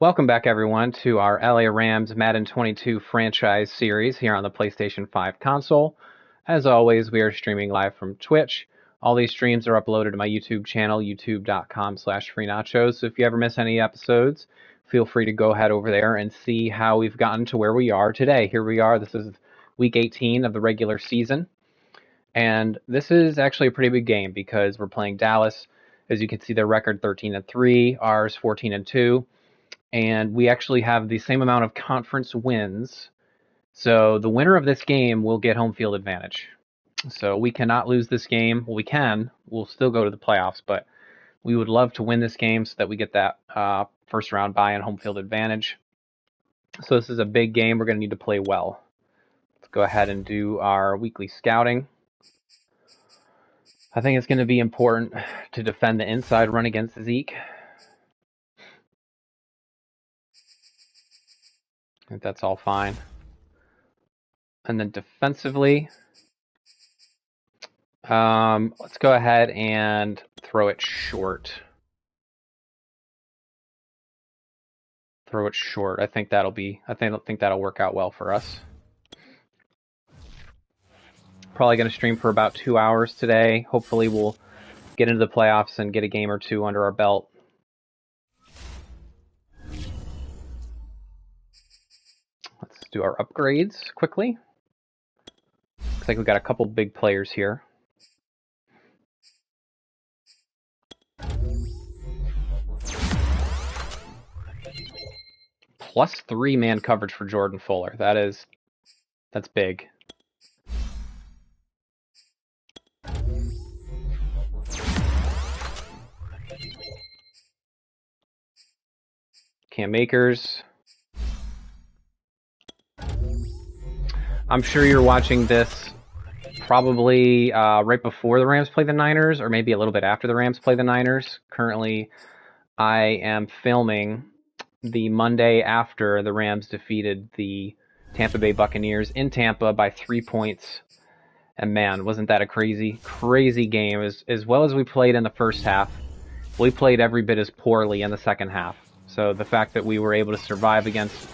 Welcome back, everyone, to our LA Rams Madden 22 franchise series here on the PlayStation 5 console. As always, we are streaming live from Twitch. All these streams are uploaded to my YouTube channel, youtube.com/freenachos. So if you ever miss any episodes, feel free to go ahead over there and see how we've gotten to where we are today. Here we are. This is week 18 of the regular season. And this is actually a pretty big game because we're playing Dallas. As you can see, their record 13-3, ours 14-2. And we actually have the same amount of conference wins. So the winner of this game will get home field advantage. So we cannot lose this game. Well, we can. We'll still go to the playoffs, but we would love to win this game so that we get that first round bye and home field advantage. So this is a big game. We're going to need to play well. Let's go ahead and do our weekly scouting. I think it's going to be important to defend the inside run against Zeke. I think that's all fine. And then defensively, let's go ahead and throw it short. Throw it short. I think that'll work out well for us. Probably going to stream for about 2 hours today. Hopefully we'll get into the playoffs and get a game or two under our belt. Let's do our upgrades quickly. Looks like we've got a couple big players here. +3 man coverage for Jordan Fuller. That's big. Cam Akers. I'm sure you're watching this probably right before the Rams play the Niners, or maybe a little bit after the Rams play the Niners. Currently, I am filming the Monday after the Rams defeated the Tampa Bay Buccaneers in Tampa by 3 points. And man, wasn't that a crazy game. As well as we played in the first half, we played every bit as poorly in the second half. So the fact that we were able to survive against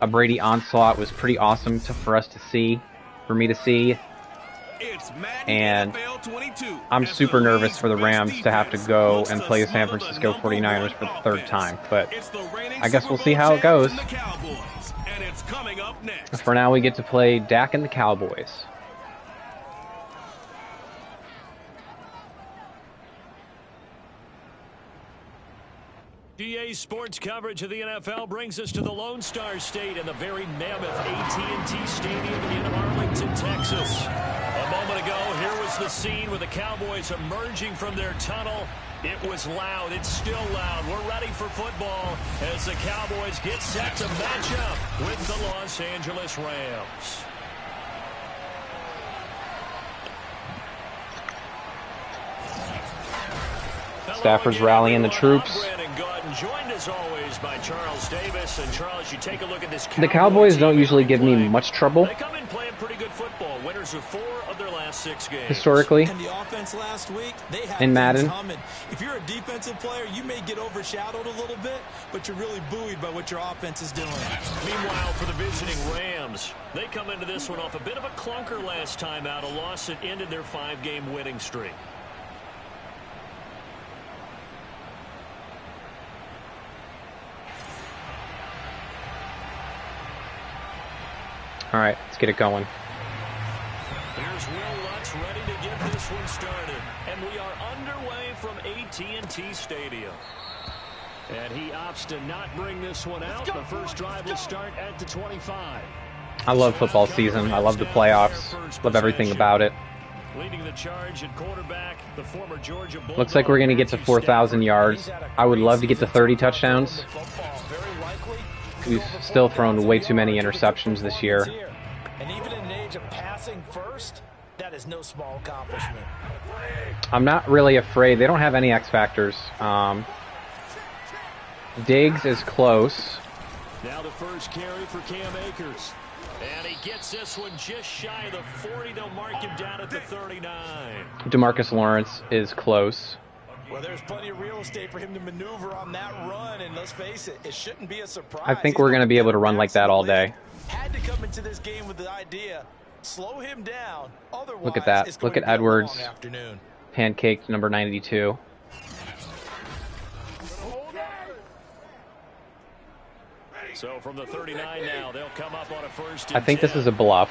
a Brady onslaught was pretty awesome for me to see. And I'm super nervous for the Rams to have to go and play the San Francisco 49ers for the third time. But I guess we'll see how it goes. For now, we get to play Dak and the Cowboys. DA Sports coverage of the NFL brings us to the Lone Star State and the very mammoth AT&T Stadium in Arlington, Texas. A moment ago, here was the scene with the Cowboys emerging from their tunnel. It was loud. It's still loud. We're ready for football as the Cowboys get set to match up with the Los Angeles Rams. Stafford's rallying the troops. Joined as always by Charles Davis. And Charles, you take a look at this. The Cowboys don't usually give me much trouble. They come in playing pretty good football. Winners of 4 of their last 6 games. Historically, and the offense last week, they have in Madden. If you're a defensive player, you may get overshadowed a little bit, but you're really buoyed by what your offense is doing. Meanwhile, for the visiting Rams, they come into this one off a bit of a clunker last time out, a loss that ended their 5-game winning streak. All right, let's get it going. Here's Will Lutz ready to get this one started. And we are underway from AT&T Stadium. And he opts to not bring this one out. The first drive will start at the 25. I love football season. I love the playoffs. Love everything about it. Leading the charge at quarterback, the former Georgia Bulldog. Looks like we're going to get to 4,000 yards. I would love to get to 30 touchdowns. We've still thrown way too many interceptions this year. And even in an age of passing first, that is no small accomplishment. I'm not really afraid. They don't have any X factors. Diggs is close. Now the first carry for Cam Akers. And he gets this one just shy of the 40. They'll mark him down at the 39. DeMarcus Lawrence is close. Well, there's plenty of real estate for him to maneuver on that run, and let's face it, it shouldn't be a surprise. I think we're going to be able to run like that all day. Had to come into this game with the idea, slow him down. Otherwise, look at that. Look at Edwards. Pancaked number 92. So from the 39 now, they'll come up on a first and I think 10. this is a bluff.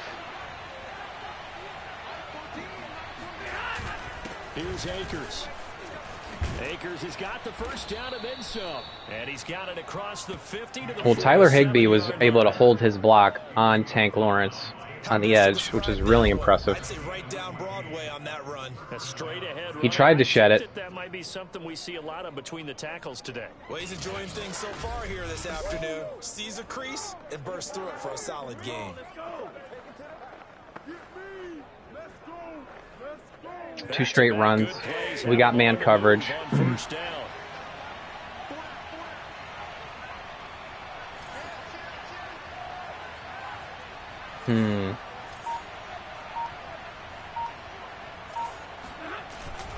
Here's Akers. Akers has got the first down and then some. And he's got it across the 50 to the Well, Tyler 47 Higbee was yard able to line. hold his block on Tank Lawrence on the edge, which is really impressive. I'd say right down Broadway on that run. A straight ahead He tried to shed it. That might be something we see a lot of between the tackles today. Well, he's enjoying things so far here this afternoon. Sees a crease and bursts through it for a solid gain. 2 straight runs. We got man coverage. First down.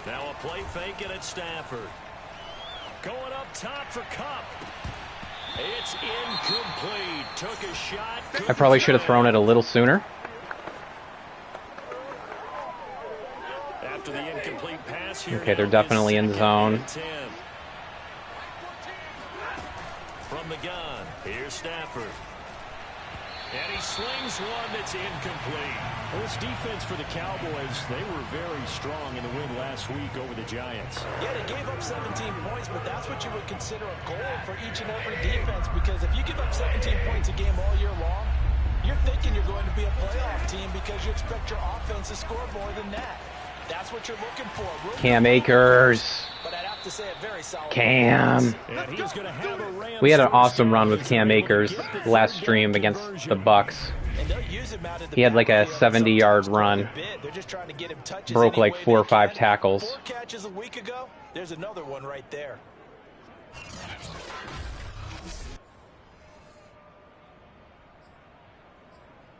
Now a play fake it at Stafford. Going up top for Cup. It's incomplete. Took a shot. I probably should have thrown it a little sooner. After the incomplete pass here. Okay, they're definitely in zone. From the gun, here's Stafford. And he slings one that's incomplete. Well, this defense for the Cowboys, they were very strong in the win last week over the Giants. Yeah, they gave up 17 points, but that's what you would consider a goal for each and every defense, because if you give up 17 points a game all year long, you're thinking you're going to be a playoff team because you expect your offense to score more than that. That's what you're looking for. Cam Akers. But I'd have to say a very solid Cam. And he's going to have a Rams We had an first awesome down. run with Cam Akers last stream against the Bucks. He had like a 70-yard run. Broke like 4 or 5 tackles. 4 catches a week ago. There's another one right there.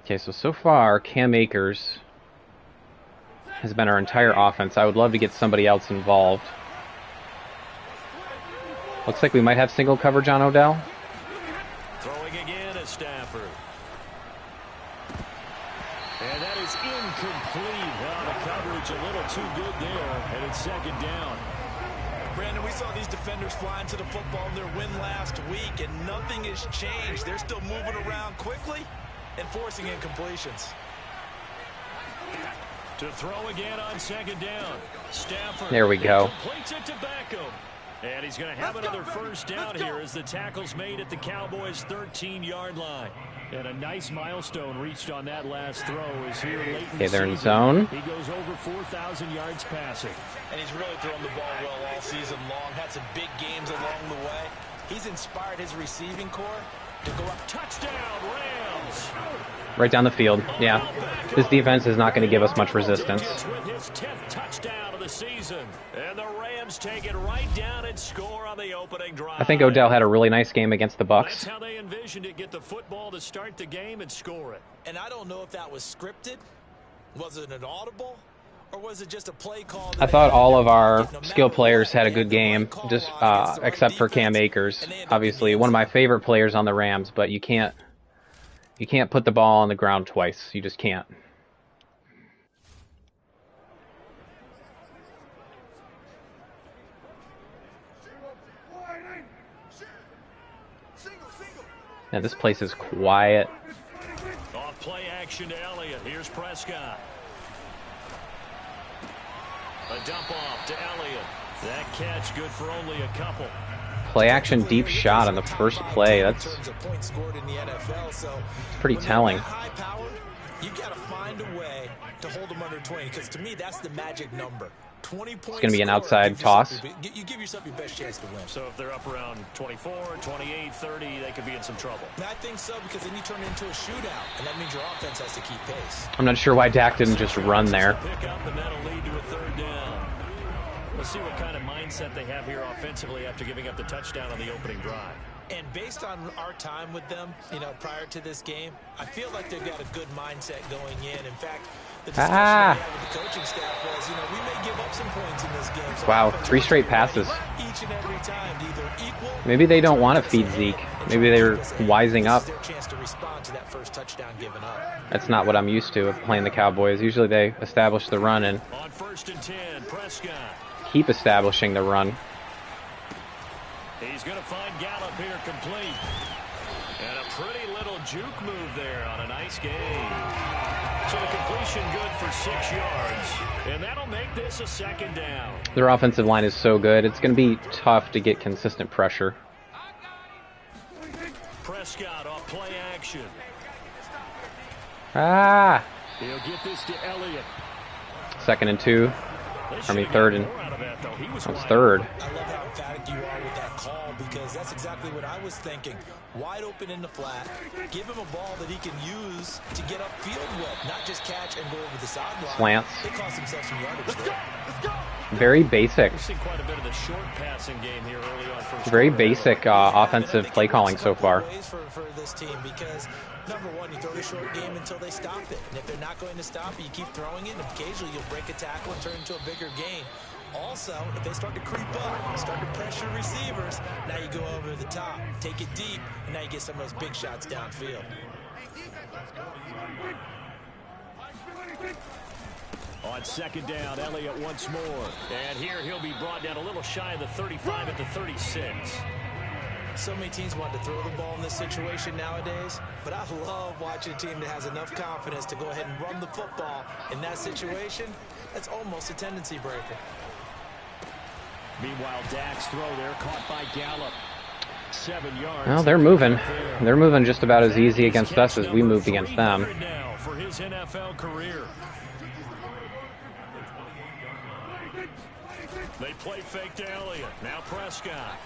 Okay, so far, Cam Akers has been our entire offense. I would love to get somebody else involved. Looks like we might have single coverage on Odell. Throwing again at Stafford. And that is incomplete. Well, the coverage a little too good there. And it's second down. Brandon, we saw these defenders fly into the football in their win last week, and nothing has changed. They're still moving around quickly and forcing incompletions. To throw again on second down. Stafford. There we go. Completes it to Beckham. And he's going to have another first down here as the tackle's made at the Cowboys' 13-yard line. And a nice milestone reached on that last throw is here late in Okay, the they're in season. zone. He goes over 4,000 yards passing. And he's really thrown the ball well all season long. Had some big games along the way. He's inspired his receiving corps to go up. Touchdown, Rams. Right down the field. Yeah. This defense is not going to give us much resistance. With his 10th touchdown of the season. And the Rams take it right down and score on the opening drive. I think Odell had a really nice game against the Bucks. That's how they envisioned it. Get the football to start the game and score it. And I don't know if that was scripted. Was it an audible? Or was it just a play call? I thought all of our skill players had a good game, just except for Cam Akers. Obviously, one of my favorite players on the Rams, but you can't put the ball on the ground twice. You just can't. Man, this place is quiet. Off play action to Elliott. Here's Prescott. A dump off to Elliott. That catch good for only a couple. Play action deep shot on the first play. That's pretty telling. You got to find a way to hold them under 20, because to me that's the magic number. 20 points. It's going to be an outside toss. You give yourself your best chance to win. So if they're up around 24, 28, 30, they could be in some trouble. I think so, because then you turn it into a shootout, and that means your offense has to keep pace. I'm not sure why Dak didn't just run there. Pick up, and that'll lead to a third down. Let's see what kind of mindset they have here offensively after giving up the touchdown on the opening drive. And based on our time with them, prior to this game, I feel like they've got a good mindset going in. In fact, the discussion we had with the coaching staff was, we may give up some points in this game. So wow, 3 straight passes. Each and every time to either equal. Maybe they don't want to feed Zeke. Maybe they're wising up. Their chance to respond to that first touchdown given up. That's not what I'm used to of playing the Cowboys. Usually they establish the run and on 1st and 10, Prescott. Keep establishing the run. He's going to find Gallup here complete. And a pretty little juke move there on a nice game. So the completion good for 6 yards. And that'll make this a 2nd down. Their offensive line is so good. It's going to be tough to get consistent pressure. Prescott off play action. He'll get this to Elliott. 2nd and 2. I mean 3rd and... It's 3rd. I love how emphatic you are with that call because that's exactly what I was thinking. Wide open in the flat. Give him a ball that he can use to get upfield with, not just catch and go over the sideline. Slants. They cost themselves some yardage there. Very basic. We've seen quite a bit of the short passing game here early on. Very basic offensive play calling so far. For this team because number one, you throw the short game until they stop it. And if they're not going to stop it, you keep throwing it, and occasionally you'll break a tackle and turn into a bigger gain. Also, if they start to creep up, start to pressure receivers, now you go over the top, take it deep, and now you get some of those big shots downfield. On 2nd down, Elliott once more. And here he'll be brought down a little shy of the 35 at the 36. So many teams want to throw the ball in this situation nowadays, but I love watching a team that has enough confidence to go ahead and run the football in that situation. That's almost a tendency breaker. Meanwhile, Dak's throw there caught by Gallup. 7 yards. Well, they're moving. They're moving just about as easy against us as we moved against them. Now for his NFL career. They play fake to Elliott. Now Prescott.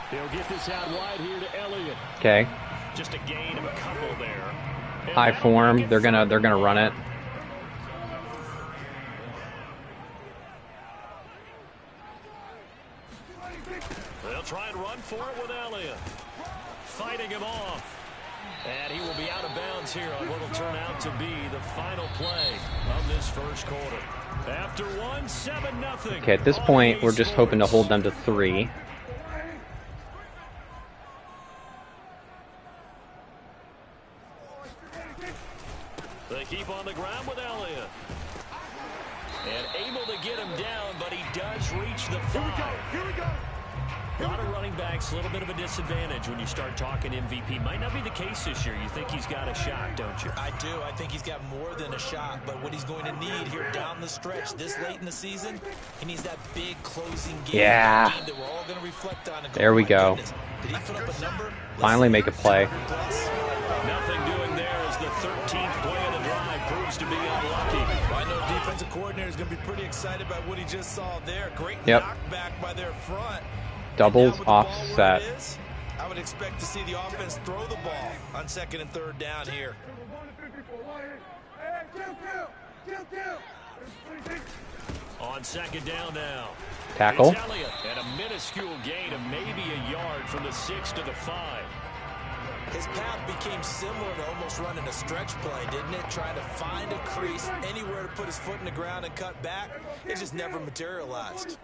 He'll get this out wide here to Elliott. Okay. Just a gain of a couple there. High form. They're gonna run it. They'll try and run for it with Elliott. Fighting him off. And he will be out of bounds here on what will turn out to be the final play of this first quarter. After 7-0. Okay, at this point, we're just hoping to hold them to 3. They keep on the ground with Elliott. And able to get him down, but he does reach the 5. Here we go. A lot of running backs, a little bit of a disadvantage when you start talking MVP. Might not be the case this year. You think he's got a shot, don't you? I do. I think he's got more than a shot, but what he's going to need here down the stretch this late in the season, he needs that big closing game. Yeah. Game that we're all going to reflect on. There we go. Did he put up a number? Finally make a play. Nothing doing there as the 13th play of the drive proves to be unlucky. I know defensive coordinator is going to be pretty excited about what he just saw there. Great knockback by their front. Doubles offset. I would expect to see the offense throw the ball on 2nd and 3rd down here. On 2nd down now. Tackle. It's Elliott, and a minuscule gain of maybe a yard from the 6 to the 5. His path became similar to almost running a stretch play, didn't it? Trying to find a crease, anywhere to put his foot in the ground and cut back. It just never materialized.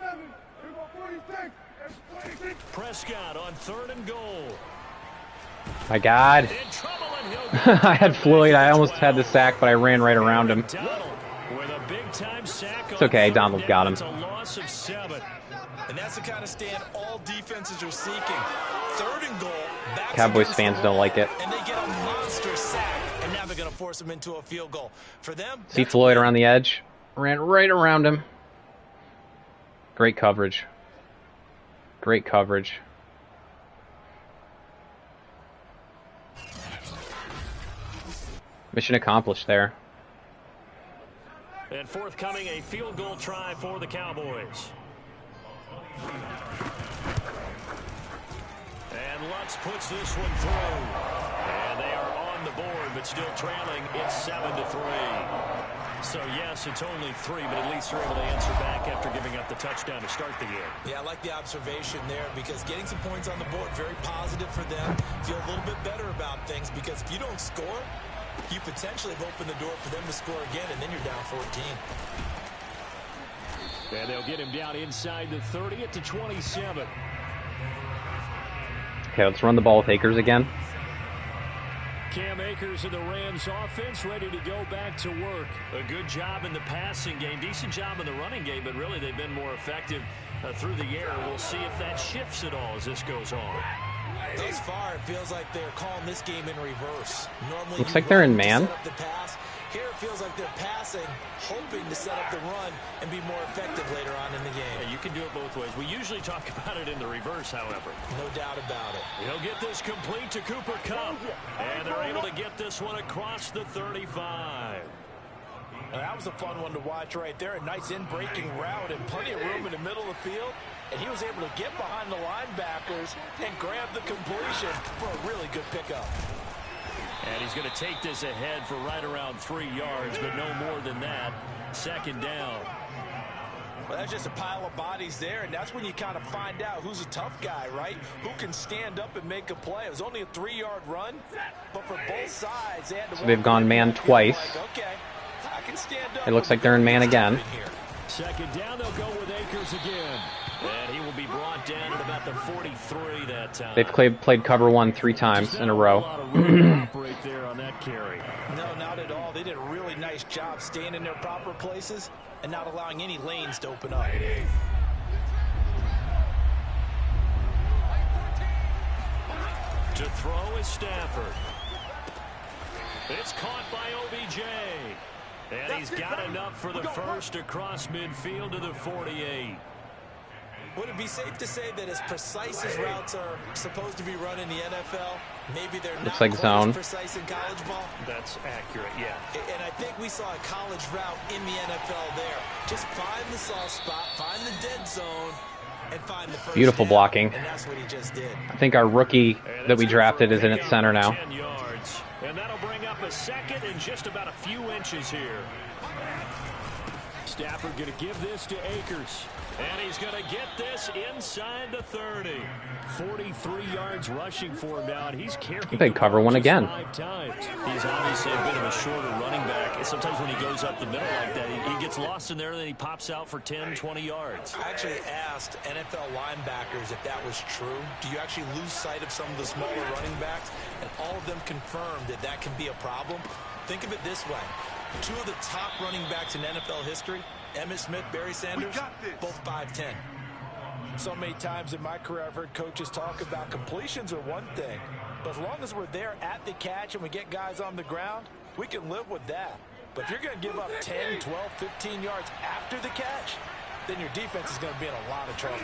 Prescott on 3rd and goal. My God. I had Floyd. I almost had the sack, but I ran right around him. It's okay. Donald got him. It's a loss of 7. And that's the kind of stand all defenses are seeking. 3rd and goal. Cowboys fans don't like it. And they get a monster sack, and now they're going to force them into a field goal. For them, see Floyd around the edge. Ran right around him. Great coverage. Great coverage. Mission accomplished there. And forthcoming, a field goal try for the Cowboys. And Lutz puts this one through. And they are on the board, but still trailing. It's 7-3. So, yes, it's only 3, but at least they're able to answer back after giving up the touchdown to start the game. Yeah, I like the observation there because getting some points on the board, very positive for them. Feel a little bit better about things because if you don't score, you potentially have opened the door for them to score again, and then you're down 14. And they'll get him down inside the 30 at the 27. Okay, let's run the ball with Akers again. Cam Akers and the Rams offense ready to go back to work. A good job in the passing game, decent job in the running game, but really they've been more effective through the air. We'll see if that shifts at all as this goes on. Thus far, it feels like they're calling this game in reverse. Normally, looks like they're in man. Here it feels like they're passing, hoping to set up the run and be more effective later on in the game. Yeah, you can do it both ways. We usually talk about it in the reverse, however. No doubt about it. He'll get this complete to Cooper Kupp. And they're able to get this one across the 35. That was a fun one to watch right there. A nice in-breaking route and plenty of room in the middle of the field. And he was able to get behind the linebackers and grab the completion for a really good pickup. And he's going to take this ahead for right around 3 yards, but no more than that. Second down. Well, that's just a pile of bodies there, and that's when you kind of find out who's a tough guy, right? Who can stand up and make a play. It was only a 3-yard run, but for both sides, they had to. So they've gone man twice. Like, okay, I can stand up. It looks like they're in man again. Second down, they'll go with Akers again. And he will be brought down at about the 43 that time. They've played cover 1 3 times in a row. Right there on that carry. No, not at all. They did a really nice job staying in their proper places and not allowing any lanes to open up. To throw is Stafford. It's caught by OBJ. And he's got enough for the first across midfield to the 48. Would it be safe to say that as precise as routes are supposed to be run in the NFL, maybe they're not like quite zone. as precise in college ball? That's accurate, yeah. And I think we saw a college route in the NFL there. Just find the soft spot, find the dead zone, and find the first Beautiful down. blocking. And that's what he just did. I think our rookie that we drafted is in its center now. 10 yards. And that'll bring up a second in just about a few inches here. Stafford going to give this to Akers. And he's going to get this inside the 30. 43 yards rushing for him now, and he's carrying. They cover 1 again. 5 times. He's obviously a bit of a shorter running back. And sometimes when he goes up the middle like that, he gets lost in there, and then he pops out for 10, 20 yards. I actually asked NFL linebackers if that was true. Do you actually lose sight of some of the smaller running backs? And all of them confirmed that that can be a problem. Think of it this way. 2 of the top running backs in NFL history, Emmitt Smith, Barry Sanders, both 5'10". So many times in my career I've heard coaches talk about completions are one thing, but as long as we're there at the catch and we get guys on the ground, we can live with that. But if you're going to give up 10, 12, 15 yards after the catch, then your defense is going to be in a lot of trouble.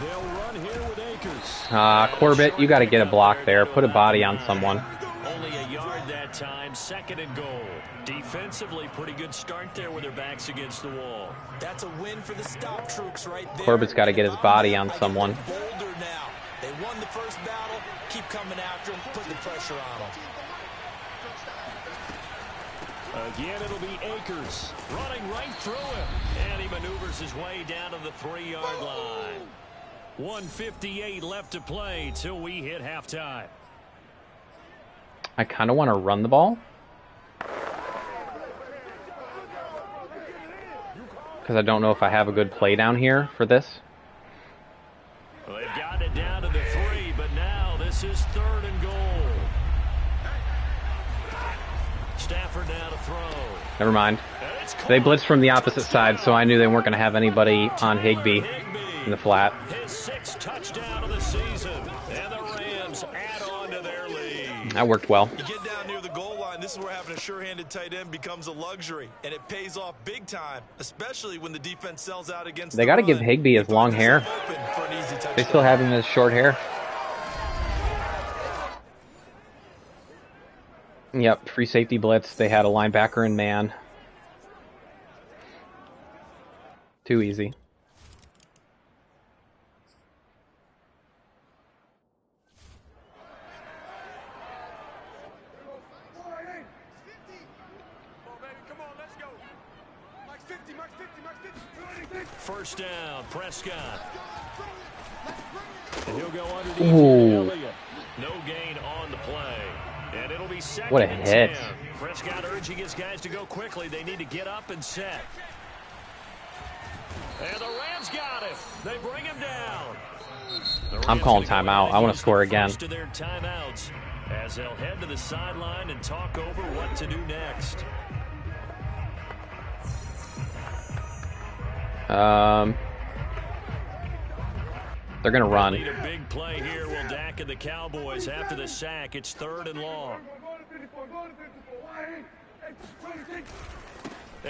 They'll run here with Akers. Corbett, you got to get a block there. Put a body on someone. Only a yard that time, 2nd and goal. Defensively, pretty good start there with their backs against the wall. That's a win for the stop troops right there. Corbett's got to get his body on someone. Bolder now. They won the first battle. Keep coming after him. Put the pressure on him. Again, it'll be Akers running right through him. And he maneuvers his way down to the 3-yard line. 1:58 left to play till we hit halftime. I kind of want to run the ball. Because I don't know if I have a good play down here for this. Well, they've got it down to the 3, but now this is 3rd and goal. Stafford now to throw. Never mind. They blitzed from the opposite side, so I knew they weren't going to have anybody on Higbee in the flat. His 6th touchdown of the season, and the Rams add on to their lead. That worked well. You get down near the goal line, this is where having a sure-handed tight end becomes a luxury, and it pays off big time, especially when the defense sells out against They got to give Higbee his long hair. They still have him as short hair. Yep, free safety blitz. They had a linebacker in man. Too easy. First down, Prescott. And he'll go underneath Elliott. No gain on the play. And it'll be second what a and hit. 10. Prescott urging his guys to go quickly. They need to get up and set. And the Rams got him. They bring him down. I'm calling timeout. I want to score again. To their timeouts as they'll head to the sideline and talk over what to do next. They're going to run. Need a big play here. Will Dak and the Cowboys after the sack. It's 3rd and long.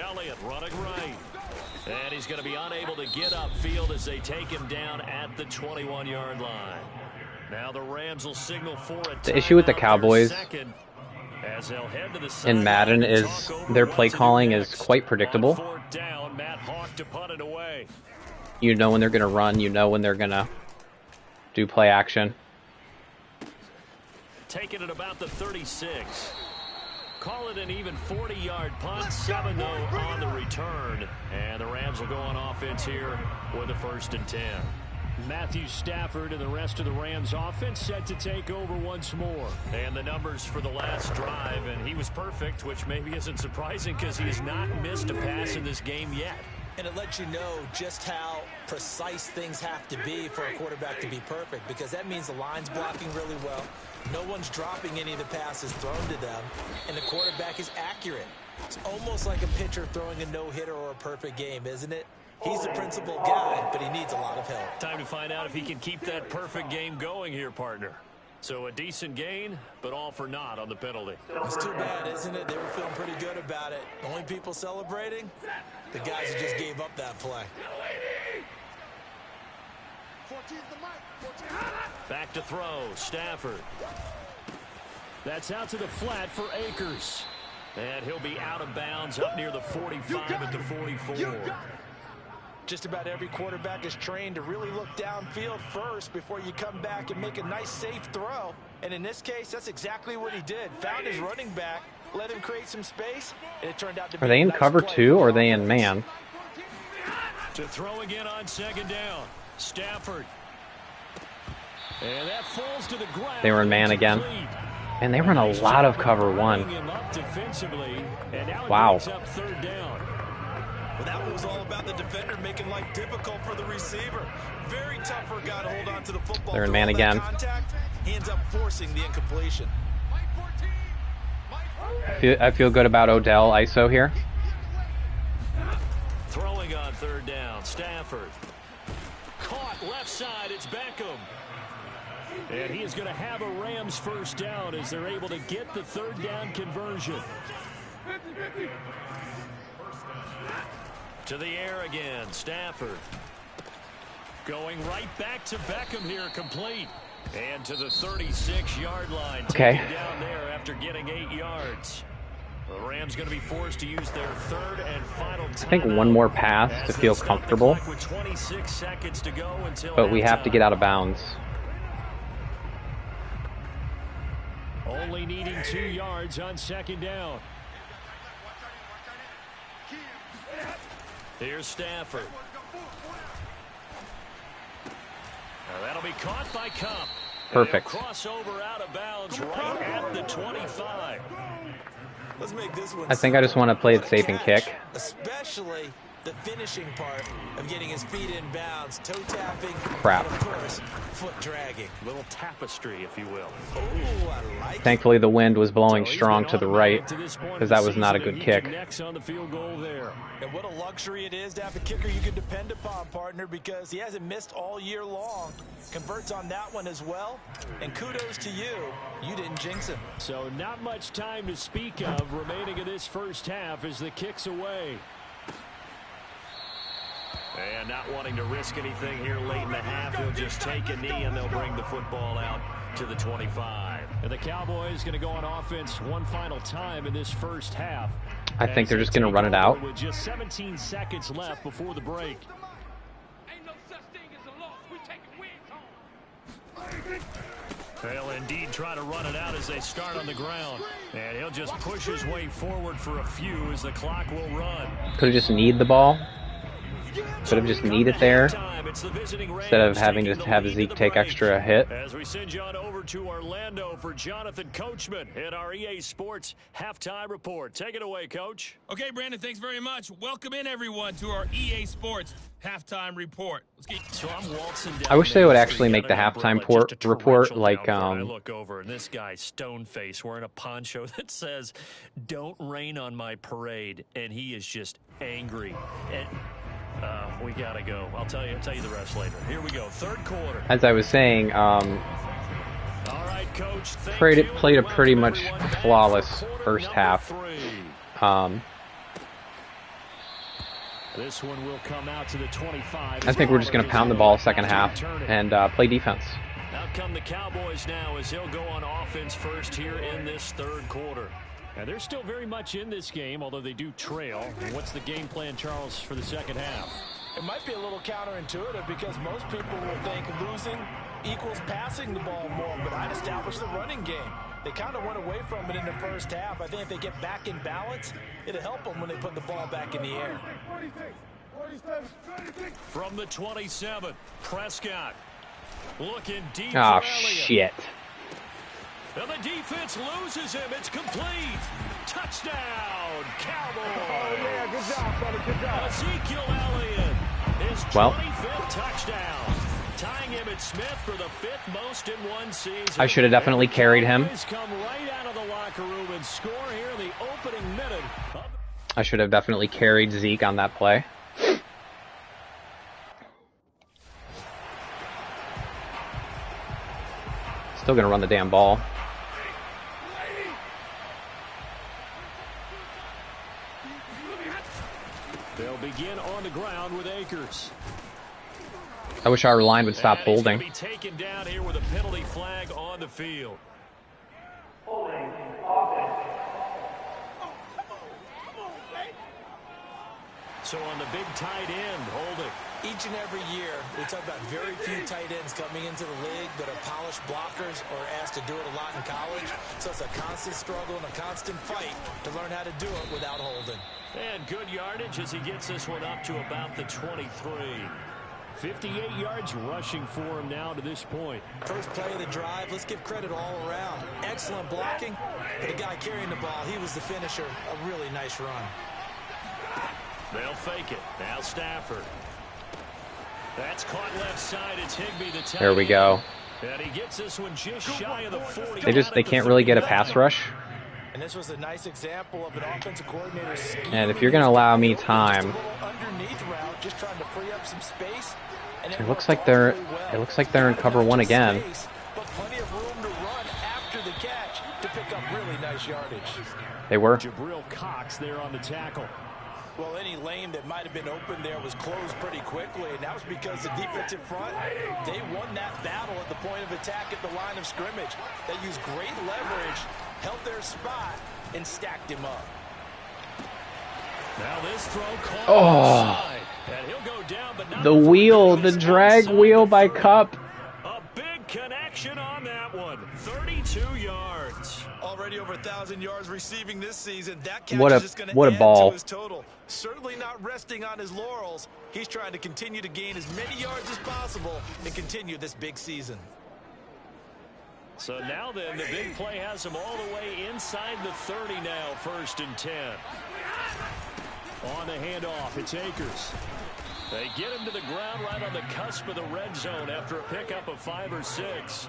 Elliott running right. And he's going to be unable to get upfield as they take him down at the 21-yard line. Now the Rams will signal for a The issue with the Cowboys as they'll head to the in Madden is their play calling is quite predictable. Down, Matt Hawk to punt it away. You know when they're going to run. You know when they're going to do play action. Taking it about the 36. Call it an even 40-yard punt, 7-0 on the return. And the Rams will go on offense here with a 1st and 10. Matthew Stafford and the rest of the Rams offense set to take over once more. And the numbers for the last drive, and he was perfect, which maybe isn't surprising because he has not missed a pass in this game yet. And it lets you know just how precise things have to be for a quarterback to be perfect, because that means the line's blocking really well. No one's dropping any of the passes thrown to them, and the quarterback is accurate. It's almost like a pitcher throwing a no-hitter or a perfect game, isn't it? He's the principal guy, but he needs a lot of help. Time to find out if he can keep that perfect game going here, partner. So a decent gain, but all for naught on the penalty. It's too bad, isn't it? They were feeling pretty good about it. The only people celebrating? The guys who just gave up that play. Back to throw, Stafford. That's out to the flat for Akers. And he'll be out of bounds up near the 45 at the 44. Just about every quarterback is trained to really look downfield first before you come back and make a nice, safe throw. And in this case, that's exactly what he did. Found his running back, let him create some space, and it turned out to be Are they in a nice cover play 2 for or are they in man? To throw again on 2nd down. Stafford. And that falls to the ground. They were in man again. And they run a lot of cover 1. Wow. Up 3rd down. Well, that one was all about the defender making life difficult for the receiver. Very tough for a guy to hold on to the football. They're in man again. Contact, he ends up forcing the incompletion. I feel good about Odell ISO here. Throwing on 3rd down, Stafford. Caught left side, it's Beckham. And he is going to have a Rams 1st down as they're able to get the 3rd down conversion. To the air again, Stafford. Going right back to Beckham here, complete. And to the 36-yard line. Okay. Down there after getting 8 yards. The Rams going to be forced to use their 3rd and final time. I think one more pass to feel comfortable. With 26 seconds to go until But we have to get out of bounds. Only needing 2 yards on 2nd down. Here's Stafford. Now that'll be caught by Cup. Perfect. Crossover out of bounds right at the 25. Let's make this one. I think I just want to play it safe and kick. Especially the finishing part of getting his feet in bounds, toe tapping, Crap. and of course, foot dragging. Little tapestry, if you will. Oh, I like it. Thankfully, the wind was blowing strong to the right, because that was not a good kick. Next on the field goal there. And what a luxury it is to have a kicker you can depend upon, partner, because he hasn't missed all year long. Converts on that one as well. And kudos to you. You didn't jinx him. So not much time to speak of remaining in this 1st half as the kick's away. And not wanting to risk anything here late in the half, he'll just take a knee and they'll bring the football out to the 25. And the Cowboys going to go on offense one final time in this 1st half. I think they're just going to run it out. With just 17 seconds left before the break. They'll indeed try to run it out as they start on the ground. And he'll just push his way forward for a few as the clock will run. Could have just kneed the ball. Could have just kneed it there instead of having to have Zeke take extra hit. As we send you on over to Orlando for Jonathan Coachman at our EA Sports Halftime Report. Take it away, Coach. Okay, Brandon, thanks very much. Welcome in, everyone, to our EA Sports Halftime Report. So I'm waltzing down I wish they would actually make the halftime report like I look over and this guy stone face wearing a poncho that says "Don't rain on my parade," and he is just angry. And we gotta go. I'll tell you the rest later. Here we go. Third quarter. as I was saying, All right, Coach. played a pretty much flawless first half. This one will come out to the 25. I think we're just going to pound the ball second half and play defense. Out come the Cowboys now as he'll go on offense first here in this third quarter. And they're still very much in this game, although they do trail. What's the game plan, Charles, for the second half? It might be a little counterintuitive because most people will think losing equals passing the ball more, but I'd establish the running game. They kind of went away from it in the first half. I think if they get back in balance, it'll help them when they put the ball back in the air. From the 27, Prescott looking deep. Oh, for Elliott. shit. And the defense loses him. It's complete. Touchdown, Cowboys. Oh, yeah, good job, brother. Good job. Ezekiel Elliott, his 25th touchdown. Tying him at Smith for the 5th most in one season. I should have definitely carried him. Come right out of the locker room and score here in the opening minute. I should have definitely carried Zeke on that play. Still going to run the damn ball. They'll begin on the ground with Akers. I wish our line would stop holding. He's going to be taken down here with a penalty flag on the field. So on the big tight end, holding. Each and every year, we talk about very few tight ends coming into the league that are polished blockers or asked to do it a lot in college. So it's a constant struggle and a constant fight to learn how to do it without holding. And good yardage as he gets this one up to about the 23. 58 yards rushing for him now to this point. First play of the drive, let's give credit all around. Excellent blocking. For the guy carrying the ball, he was the finisher. A really nice run. They'll fake it. Now Stafford. That's caught left side. It's Higbee the tight There we go. And he gets this one just shy of the 40. They can't really get a pass rush. And this was a nice example of an offensive coordinator scheme. And if you're going to allow me time, underneath route, just trying to free up some space. And it looks like they're in cover one again. But plenty of room to run after the catch to pick up really nice yardage. They were. Jabril Cox there on the tackle. Well, any lane that might have been open there was closed pretty quickly, and that was because the defensive front, they won that battle at the point of attack at the line of scrimmage. They used great leverage, held their spot, and stacked him up. Now this throw caught Oh, and he'll go down, but not the wheel, the drag wheel by Cup. A big connection on that one. 32 yards. Already over 1,000 yards receiving this season. That catch What is just going to a add ball. to his total. Certainly not resting on his laurels. He's trying to continue to gain as many yards as possible and continue this big season. So now then, the big play has him all the way inside the 30 now, 1st and 10. On the handoff, it's Akers. They get him to the ground right on the cusp of the red zone after a pickup of 5 or 6.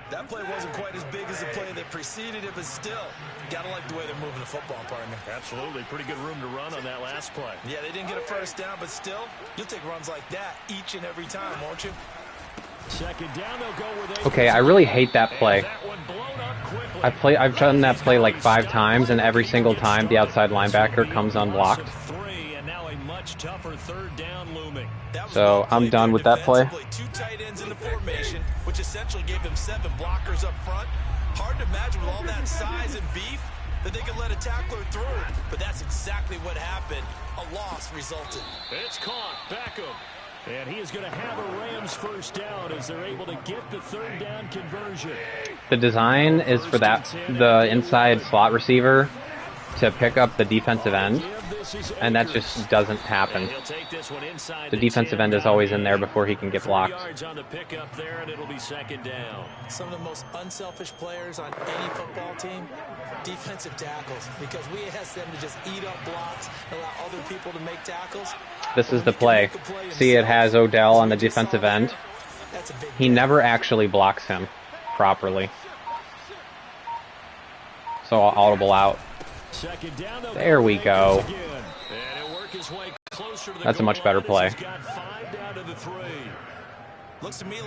That play wasn't quite as big as the play that preceded it, but still, gotta like the way they're moving the football, partner. Absolutely. Pretty good room to run on that last play. Yeah, they didn't get a first down, but still, you'll take runs like that each and every time, won't you? Second down, they'll go with Okay, I really hate that play. that one blown up quickly. I've done that play like 5 times, and every single time the outside linebacker comes unblocked. 3, and now a much tougher 3rd down looming. So I'm done with that play. 2 tight ends in the formation, which essentially gave them 7 blockers up front. Hard to imagine with all that size and beef that they could let a tackler through. But that's exactly what happened. A loss resulted. It's caught. Beckham. And he is going to have a Rams first down as they're able to get the 3rd down conversion. The design is for the inside slot receiver to pick up the defensive end, and that just doesn't happen. The defensive end is always in there before he can get blocked. On the pickup there, and it'll be second down. Some of the most unselfish players on any football team, defensive tackles, because we ask them to just eat up blocks, allow other people to make tackles. This is the play. See, it has Odell on the defensive end. He never actually blocks him properly. So I'll audible out. There we go. That's a much better play. Looks to me